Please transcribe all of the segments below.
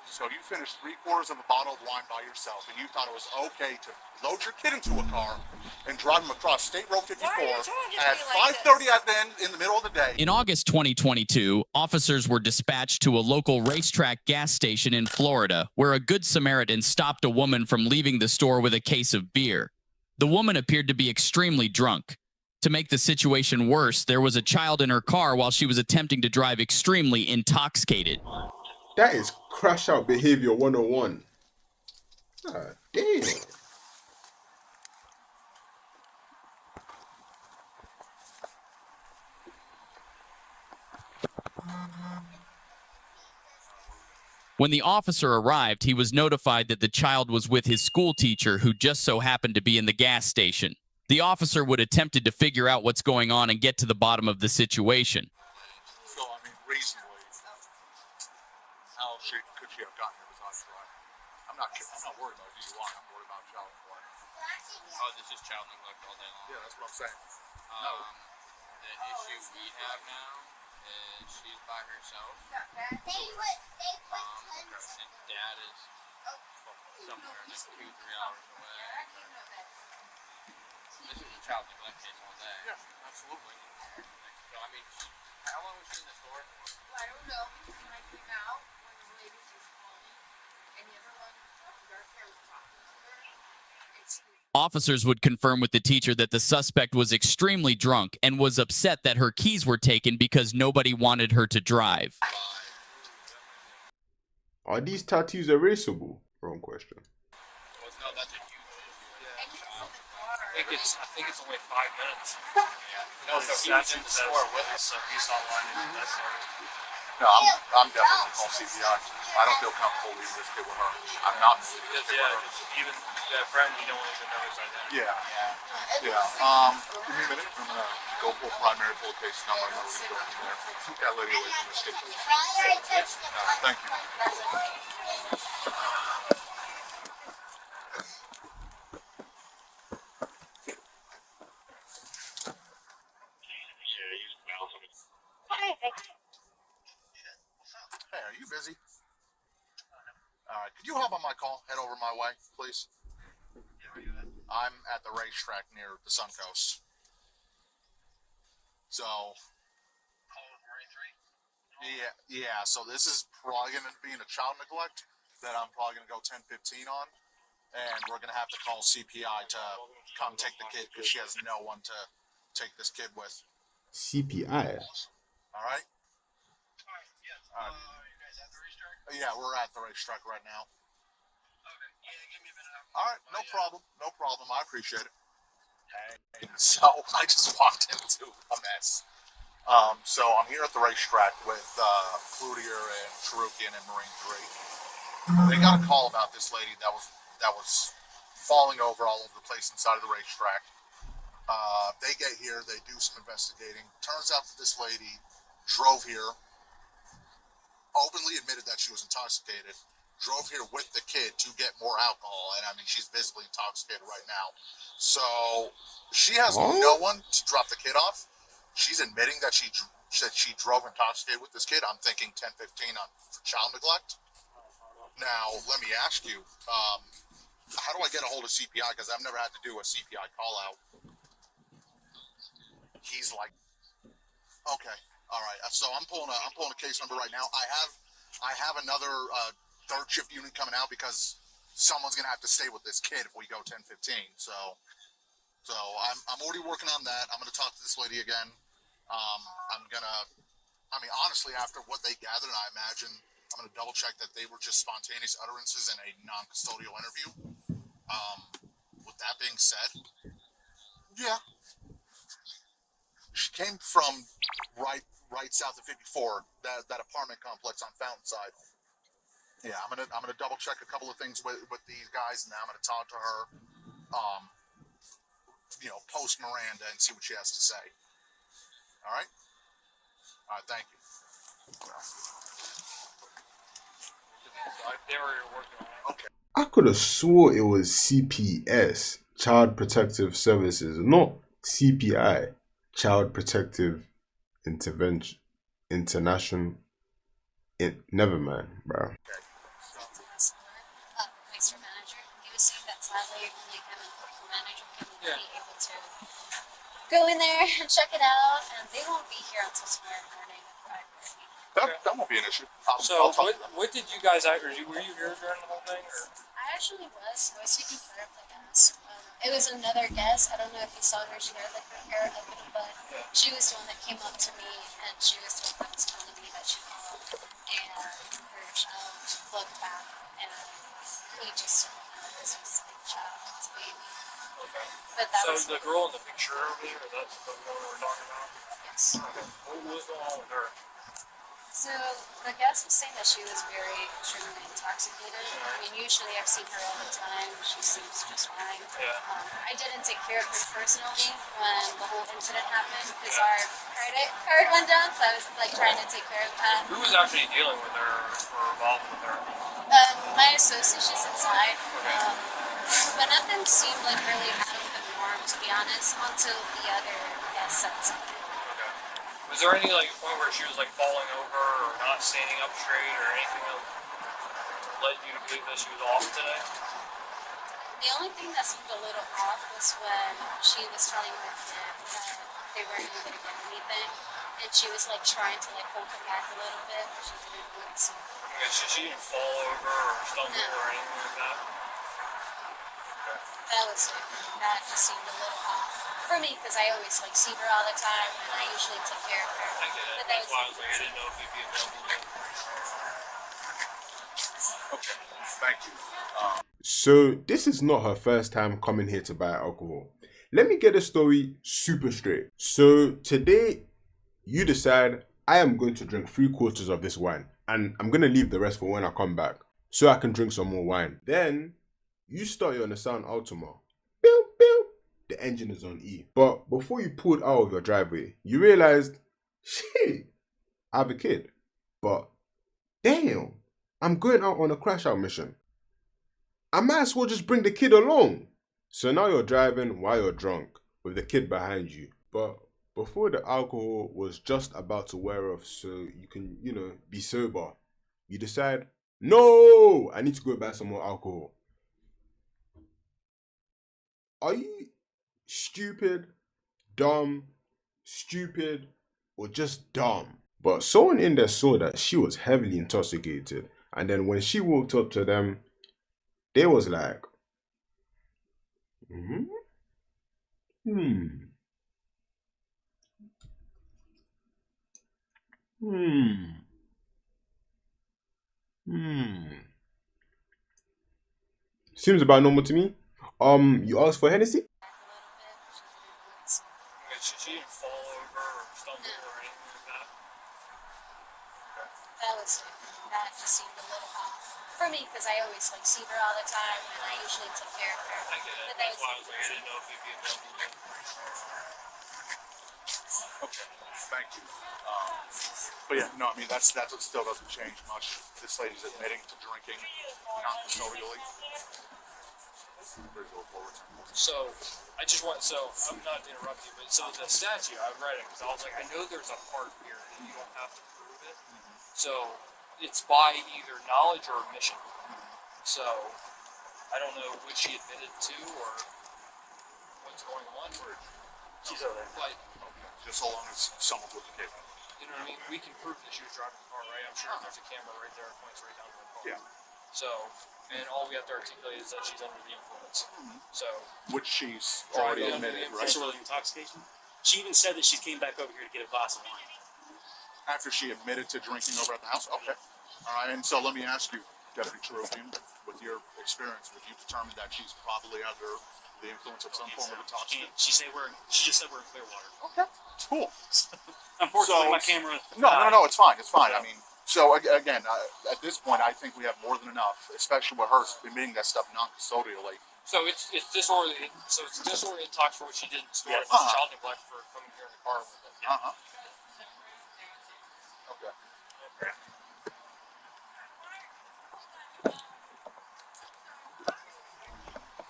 So you finished 3/4 of a bottle of wine by yourself, and you thought it was okay to load your kid into a car and drive him across State Road 54 at 5:30 in the middle of the day. In August 2022, officers were dispatched to a local racetrack gas station in Florida, where a Good Samaritan stopped a woman from leaving the store with a case of beer. The woman appeared to be extremely drunk. To make the situation worse, there was a child in her car while she was attempting to drive extremely intoxicated. That is crash out behavior 101. Ah, damn. When the officer arrived, he was notified that the child was with his school teacher, who just so happened to be in the gas station. The officer would attempted to figure out what's going on and get to the bottom of the situation. So, I mean, reasonably, how could she have gotten here without driving? I'm not worried about DUI. I'm worried about child neglect. Oh, this is child neglect all day long. Yeah, that's what I'm saying. The issue we have now is she's by herself. They put And dad is somewhere like 2-3 hours away. This is a child neglect case all day. Yeah, absolutely. So, I mean, how long was she in the store for? Well, I don't know, because when I came out, one of the ladies was calling, and the other one, the dark hair, was talking to her, and she was... Officers would confirm with the teacher that the suspect was extremely drunk and was upset that her keys were taken because nobody wanted her to drive. Are these tattoos erasable? Wrong question. Well, no, that's a huge issue. I think it's only 5 minutes. No, so he was in the store with us, so he's not lying. That's No, I'm definitely call CPI. I don't feel comfortable leaving this kid with her. I'm not leaving this kid with her. Even that friend, you don't even know his identity. Yeah. Give me a minute. I'm gonna go pull primary, pull case number, and we're gonna go from there. Keep that lady away from this kid, please. Thank you. Hey, are you busy? Alright, could you hop on my call? Head over my way, please. I'm at the racetrack near the Suncoast. So, yeah, so this is probably going to be a child neglect that I'm probably going to go 10-15 on. And we're going to have to call CPI to come take the kid because she has no one to take this kid with. CPI? Alright? Yeah, we're at the racetrack right now. Alright, no problem. I appreciate it. So, I just walked into a mess. So, I'm here at the racetrack with Cloutier and Cherukian and Marine 3. They got a call about this lady that was falling over all over the place inside of the racetrack. They get here, they do some investigating. Turns out that this lady drove here, openly admitted that she was intoxicated, drove here with the kid to get more alcohol, and I mean, she's visibly intoxicated right now. So she has no one to drop the kid off. She's admitting that she drove intoxicated with this kid. I'm thinking 10-15 for child neglect. Now, let me ask you, how do I get a hold of CPI? Because I've never had to do a CPI call out. He's like, okay, all right. So I'm pulling a case number right now. I have another third shift unit coming out because someone's gonna have to stay with this kid if we go 10-15. So I'm already working on that. I'm gonna talk to this lady again. Honestly, after what they gathered, I imagine I'm gonna double check that they were just spontaneous utterances in a non-custodial interview. With that being said, yeah, she came from right south of 54, that apartment complex on Fountainside. Yeah, I'm gonna double check a couple of things with these guys, and then I'm gonna talk to her, post Miranda and see what she has to say. All right, thank you. Okay. I could have swore it was CPS, Child Protective Services, not CPI, Child Protective Intervention International. Never mind, bro. Okay. So valet when they come and put the manager can be able to go in there and check it out, and they won't be here until tomorrow morning at 5:30. That won't be an issue. So I'll talk to them. what did you guys actually? Were you here during the whole thing? Or? I actually was. I was taking care of the gas. It was another guest. I don't know if you saw her. She had like her hair open, but she was the one that came up to me, and she was the one that was telling me that she called and her child looked back, and he just this was a child, it's a baby. Okay. But that So was the girl in the picture over there, that's the girl we're talking about. yes. Okay. What was going on with her? So the guest was saying that she was very extremely intoxicated. I mean, usually I've seen her all the time. She seems just fine. Yeah. I didn't take care of her personally when the whole incident happened because our credit card went down, so I was like trying to take care of that. Who was actually dealing with her or involved with her? My associate, she's inside. But nothing seemed like really out of the norm, to be honest, until the other guest said something. Okay. Was there any like point where she was like falling over or not standing up straight or anything that led you to believe that she was off today? The only thing that seemed a little off was when she was telling her kid that they weren't even going to get anything, and she was like trying to like hold him back a little bit, but she didn't really see. Okay, so she didn't fall over or stumble or anything like that? That was it. That just seemed a little off for me because I always like see her all the time, and I usually take care of her. I get it. But that That's why I was like, I didn't know if you'd be available to. Okay. Thank you. So this is not her first time coming here to buy alcohol. Let me get the story super straight. So today, you decide I am going to drink 3/4 of this wine, and I'm gonna leave the rest for when I come back, so I can drink some more wine. Then you start your Nissan Altima. Pew, pew. The engine is on E. But before you pulled out of your driveway, you realized, shit, I have a kid. But damn, I'm going out on a crash out mission. I might as well just bring the kid along. So now you're driving while you're drunk with the kid behind you. But before the alcohol was just about to wear off so you can, be sober, you decide, no, I need to go buy some more alcohol. Are you stupid, dumb, stupid, or just dumb? But someone in there saw that she was heavily intoxicated, and then when she walked up to them, they was like, Seems about normal to me. You asked for Hennessy? Okay, so she didn't fall over or stumble or anything like that? That was it. That just seemed a little off for me because I always like see her all the time, and I usually take care of her. I get it. But that That's why I was was like, I didn't know if you'd be available to. Okay. Thank you. But yeah, no, I mean that's what still doesn't change much. This lady's admitting to drinking non-custodially. So, I'm not to interrupt you, but so the statute, I read it because I was like, I know there's a part here that you don't have to prove it. So, it's by either knowledge or omission. So, I don't know what she admitted to or what's going on. She's over there. But, just so long as someone's with the kid. you know what I mean? We can prove that she was driving the car, right? I'm sure there's a camera right there that points right down to the car. Yeah. So, and all we have to articulate is that she's under the influence. So, Which she's Driving already under admitted, the right? Disorderly intoxication. She even said that she came back over here to get a glass of wine. After she admitted to drinking over at the house? Okay. All right, and so let me ask you, Deputy Cherokee, with your experience, would you determine that she's probably under the influence of some form of intoxicant? She just said we're in Clearwater. Okay, cool. Unfortunately, So- my camera. No, it's fine. It's fine. I mean, so again, at this point, I think we have more than enough, especially with her admitting that stuff non-custodially. so it's disorderly. So it's disorderly intox for what she did in the store. Yeah. And it's child neglect for coming here in the car with it. Uh-huh. Okay.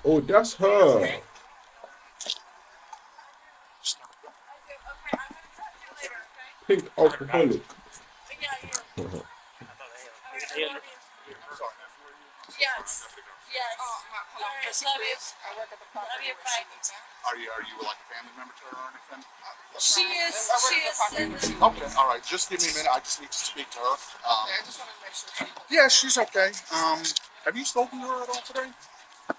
Oh, that's her. Pink alcoholic. I thought they Sorry, man. Who are you? I'm so Yes. sorry, Deputy Garcia. Yes. Oh, hello, All right, Chrissy, love you. please. I work at the Love property you, where she bye. lives at. Are you like a family member to her or anything? She is. I work She at the is. property where she lives. Okay, all right. Just give me a minute. I just need to speak to her. Okay, I just wanted to make sure she. Yeah, she's okay. Have you spoken to her at all today?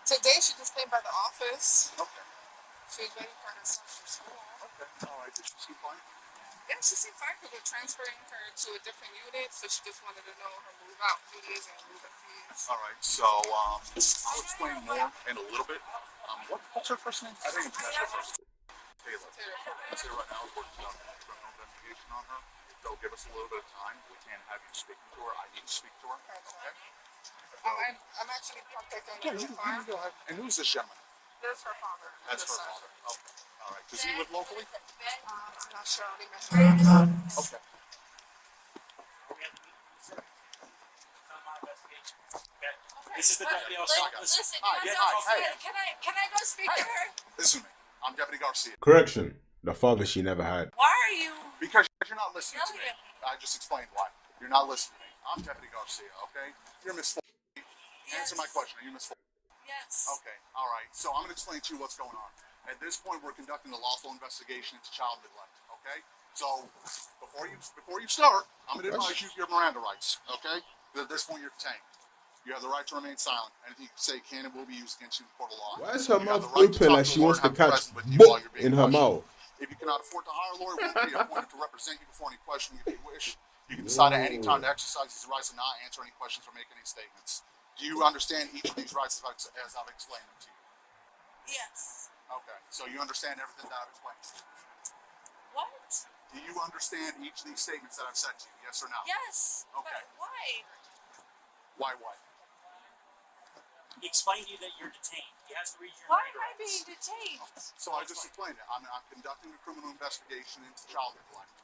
Today she just came by the office. Okay. She was waiting for her son from school. Okay. All right. Did she seem fine? Yeah, she seemed fine because we're transferring her to a different unit, so she just wanted to know her move out fees and move in fees. All right. So I'll explain more in a little bit. What's her first name? I didn't catch her first. Taylor. Let's say right now we're conducting a criminal investigation on her. So give us a little bit of time. We can't have you speaking to her. I need to speak to her. Okay. I'm actually parked on Yeah, the you farm. can go ahead. And who's this gentleman? There's her father. That's the her son. father. Okay. All right. Does he live locally? I'm not sure. I only met him. Okay. This is the deputy I was talking to. Listen, Hi, that's hi, all hey. good. Can I go speak to her? Listen to me. I'm Deputy Garcia. Correction. The father she never had. Why are you? Because you're not listening to me. Yelling at me. I just explained why. You're not listening to me. I'm Deputy Garcia, okay? You're Miss Foley. Answer my question. Are you Miss Foley? Yes. Okay, all right. So I'm going to explain to you what's going on. At this point, we're conducting a lawful investigation into child neglect, okay? So before you start, I'm going to advise you your Miranda rights, okay? At this point, you're detained. You have the right to remain silent. Anything you say can and will be used against you in court of law. Why is her You have mouth the right to open talk like to she a wants lawyer to and have catch present with you while book you're being in her questioned. mouth? If you cannot afford to hire a lawyer, one will be appointed to represent you before any questioning if you wish. You can decide at any time to exercise these rights and not answer any questions or make any statements. Do you understand each of these rights as I've explained them to you? Yes. Okay, so you understand everything that I've explained to you. What? Do you understand each of these statements that I've said to you? Yes or no? Yes. Okay. But why? Why what? He explained to you that you're detained. He has to read your Why am Miranda I being rights. detained? So I just explained it. I'm conducting a criminal investigation into child neglect.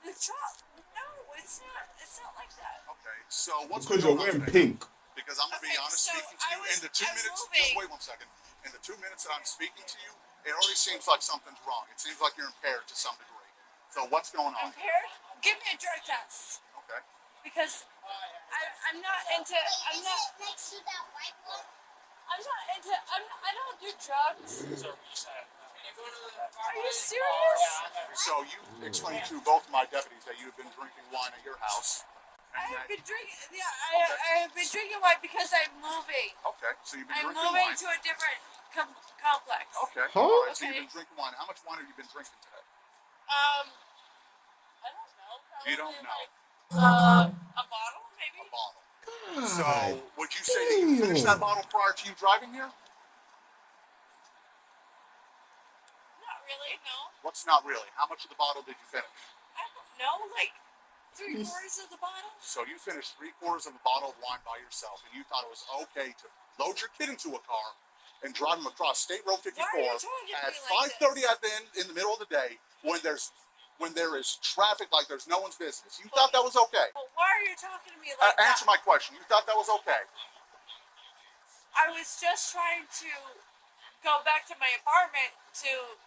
The child? No, it's not. It's not like that. Okay, so what's Because going you're on wearing today? pink. Because I'm going to be Okay, honest so speaking to you in the 2 I'm minutes. moving. Just wait 1 second. In the 2 minutes that I'm speaking to you, it already seems like something's wrong. It seems like you're impaired to some degree. So what's going on? Impaired? Give me a drug test. Okay. Because I'm not into. I'm not. Next to that white one. I'm not into. I don't do drugs. Are you serious? So you explained to both my deputies that you've been drinking wine at your house. I And have that- been drinking. Yeah, I have been drinking wine because I'm moving. Okay, so you've been I'm drinking moving wine. to a different complex. Okay. Huh? All right. So Okay. you've been drinking wine. How much wine have you been drinking today? I don't know. You don't Probably know. like, a bottle, maybe. A bottle. God. So would you say that you finished that bottle prior to you driving here? Not really. No. What's not really? How much of the bottle did you finish? I don't know. Like 3/4 of the bottle. So you finished 3/4 of a bottle of wine by yourself, and you thought it was okay to load your kid into a car and drive him across State Road 54 Why are you talking to at me like 5:30 this? at the end in the middle of the day when there is traffic like there's no one's business. You thought that was okay? Well, why are you talking to me like Answer that? my question. You thought that was okay? I was just trying to go back to my apartment to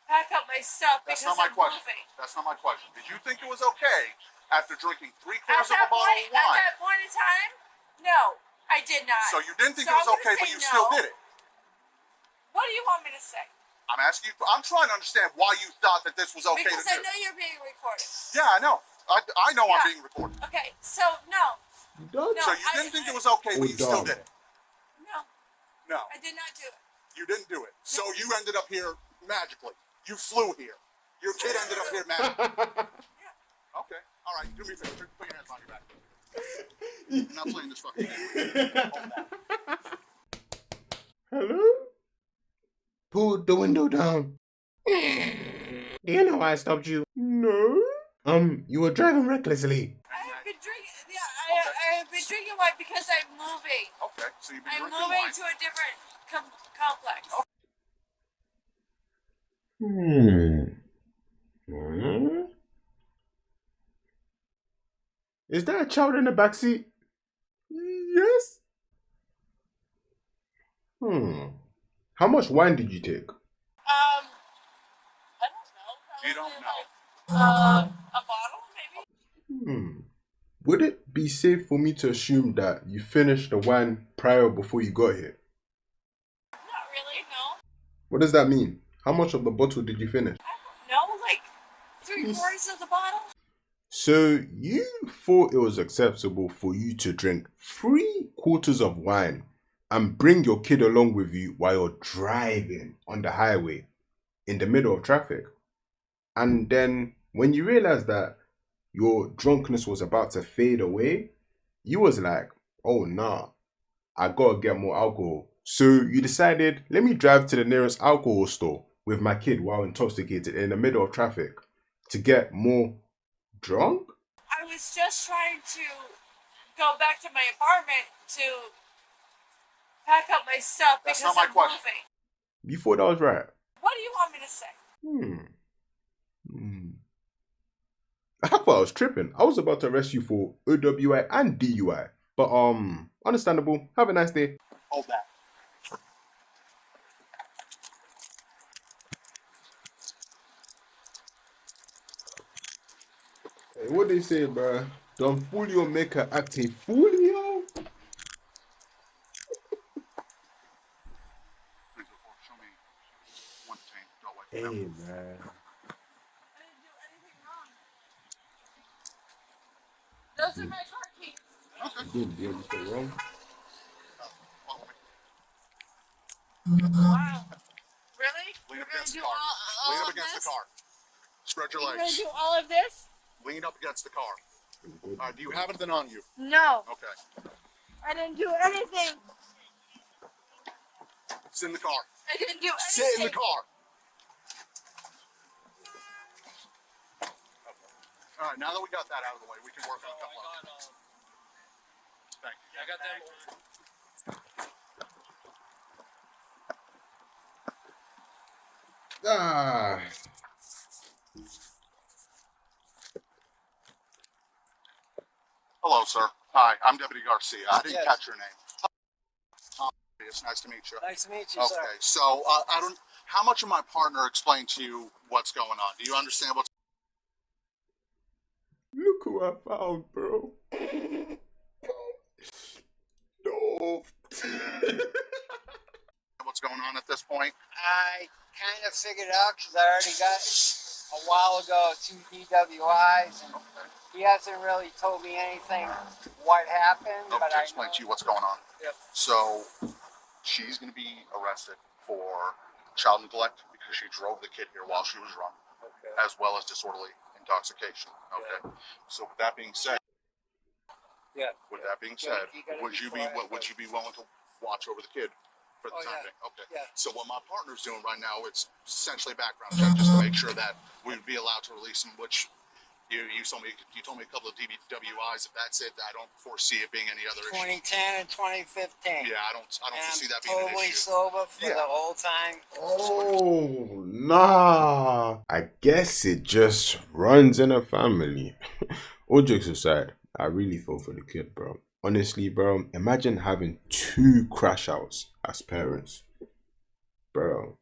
pack up my stuff That's because not my I'm question. moving. That's not my question. Did you think it was okay after drinking At 3/4 of a that bottle point, of wine? at that point in time, no, I did not. So you didn't think So it was I'm gonna okay, but say you still no. did it. What do you want me to say? I'm asking you. I'm trying to understand why you thought that this was okay Because to I do. know you're being recorded. Yeah, I know. I know Yeah. I'm being recorded. Okay, so no, Done? No. So you didn't think it was okay, but you still did it. no, No, I did not do it. you didn't do it. So you ended up here magically. You flew here. Your kid ended up here magically. Okay. All right. Do me a favor. Put your hands on your back. I'm not playing this fucking game. Hold that. Hello? Put the window down. Do you know why I stopped you? No. You were driving recklessly. I have been drinking. Yeah, I have been drinking wine because I'm moving. Okay. So you've been I'm drinking moving wine. to a different complex. Is there a child in the backseat? Yes. How much wine did you take? I don't know. You don't know. A bottle, maybe. Would it be safe for me to assume that you finished the wine prior before you got here? Not really, no. What does that mean? How much of the bottle did you finish? I don't know, like 3/4 of the bottle. So you thought it was acceptable for you to drink 3/4 of wine and bring your kid along with you while you're driving on the highway in the middle of traffic. And then when you realized that your drunkenness was about to fade away, you was like, oh nah, I gotta get more alcohol. So you decided, let me drive to the nearest alcohol store with my kid while intoxicated in the middle of traffic to get more drunk? I was just trying to go back to my apartment to pack up my stuff That's because not my I'm question. moving. You thought that was right? What do you want me to say? I thought I was tripping. I was about to arrest you for OWI and DUI. But understandable. Have a nice day. Hold that. Hey, what they say, bruh? Don't fool your maker, act a fool, yo. Show me 110. Go away. Hey, Yep. man. I didn't do anything wrong. Those are my car keys. Did you anything wrong? Follow me. Wow. Really? Lean You're up gonna against do the car. all Lean up of against this? the car. Spread your You're gonna legs. do all of this? Lean up against the car. All right, do you have anything on you? No. Okay. I didn't do anything. Sit in the car. I didn't do anything. Sit in the car. All right, now that we got that out of the way, we can work on a couple of them. Thank you. I got them. Ah. Hello, sir. Hi, I'm Deputy Garcia. I didn't Yes. catch your name. It's nice to meet you. Nice to meet you, Okay, sir. so I don't. How much of my partner explained to you what's going on? Do you understand what's Look who I found, bro. No. what's going on at this point? I kind of figured out because I already got a while ago 2 DWIs, and he hasn't really told me anything what happened. Okay, but I explain know, to you what's going on. Yep. So she's going to be arrested for child neglect because she drove the kid here while she was drunk, Okay. as well as disorderly intoxication. Okay. So with that being said, Yeah. With that being Yeah, said, you gotta would be you be quiet, would you be willing to watch over the kid for the Oh, time yeah. being? Okay. Yeah. So what my partner's doing right now, it's essentially a background check just to make sure that we would be allowed to release him. Which you told me a couple of DWIs. If that's it, I don't foresee it being any other issue. 2010 and 2015. Yeah, I don't And foresee I'm that being an totally issue. sober for Yeah. the whole time. Oh, nah. I guess it just runs in a family. All jokes aside, I really feel for the kid, bro. Honestly, bro, imagine having 2 crash outs as parents. Bro,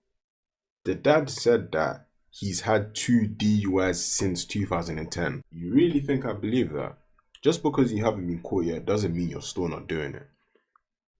the dad said that he's had 2 DUIs since 2010. You really think I believe that? Just because you haven't been caught yet doesn't mean you're still not doing it.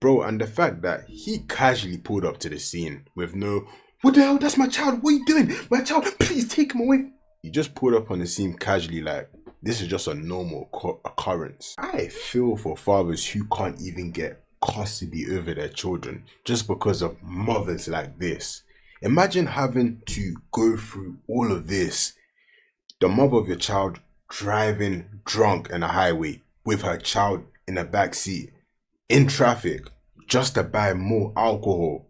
Bro, and the fact that he casually pulled up to the scene with no, what the hell, that's my child, what are you doing? My child, please take him away. He just pulled up on the scene casually like, this is just a normal occurrence. I feel for fathers who can't even get custody over their children just because of mothers like this. Imagine having to go through all of this. The mother of your child driving drunk on a highway with her child in the back seat in traffic just to buy more alcohol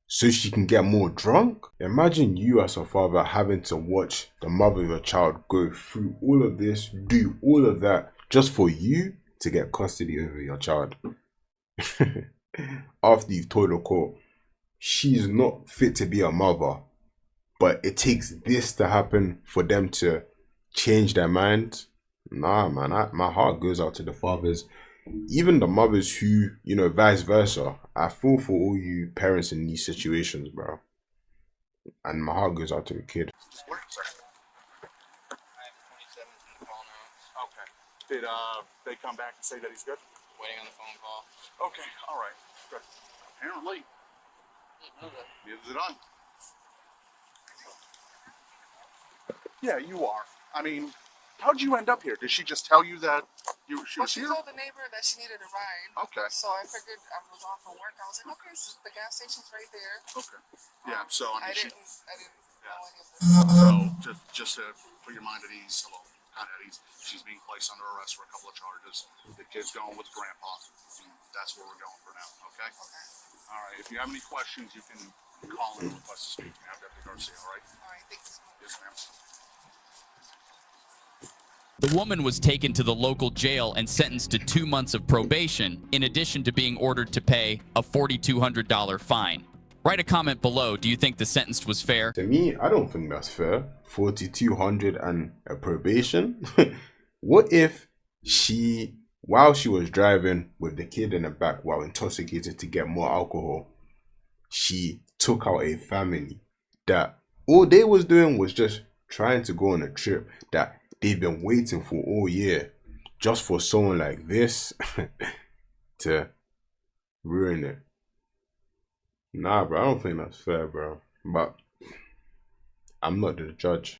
so she can get more drunk. Imagine you as a father having to watch the mother of your child go through all of this, do all of that just for you to get custody over your child. After you've told the court she's not fit to be a mother, but it takes this to happen for them to change their mind. Nah, man, my heart goes out to the fathers, even the mothers who, vice versa. I feel for all you parents in these situations, bro. And my heart goes out to the kid. Where, sir? I have 2017 call now. Okay. Did they come back and say that he's good? Waiting on the phone call. Okay, all right, good. Apparently, neither did I. Yeah, you are. I mean, how'd you end up here? Did she just tell you that she Well, was she here? told the neighbor that she needed a ride. Okay. So I figured I was off from work. I was like, okay, so the gas station's right there. Okay. Yeah. So I mean, I didn't know any of this. So just to put your mind at ease, well, not at ease. She's being placed under arrest for a couple of charges. The kid's going with grandpa. And that's where we're going for now. Okay. Okay. All right. If you have any questions, you can call in and request to speak. You have Deputy Garcia. All right. All right, thank you so much. Yes, ma'am. The woman was taken to the local jail and sentenced to 2 months of probation, in addition to being ordered to pay a $4,200 fine. Write a comment below. Do you think the sentence was fair? To me, I don't think that's fair. 4,200 and a probation. What if she, while she was driving with the kid in the back while intoxicated to get more alcohol, she took out a family that all they was doing was just trying to go on a trip that they've been waiting for all year, just for someone like this to ruin it? Nah, bro, I don't think that's fair, bro. But I'm not the judge.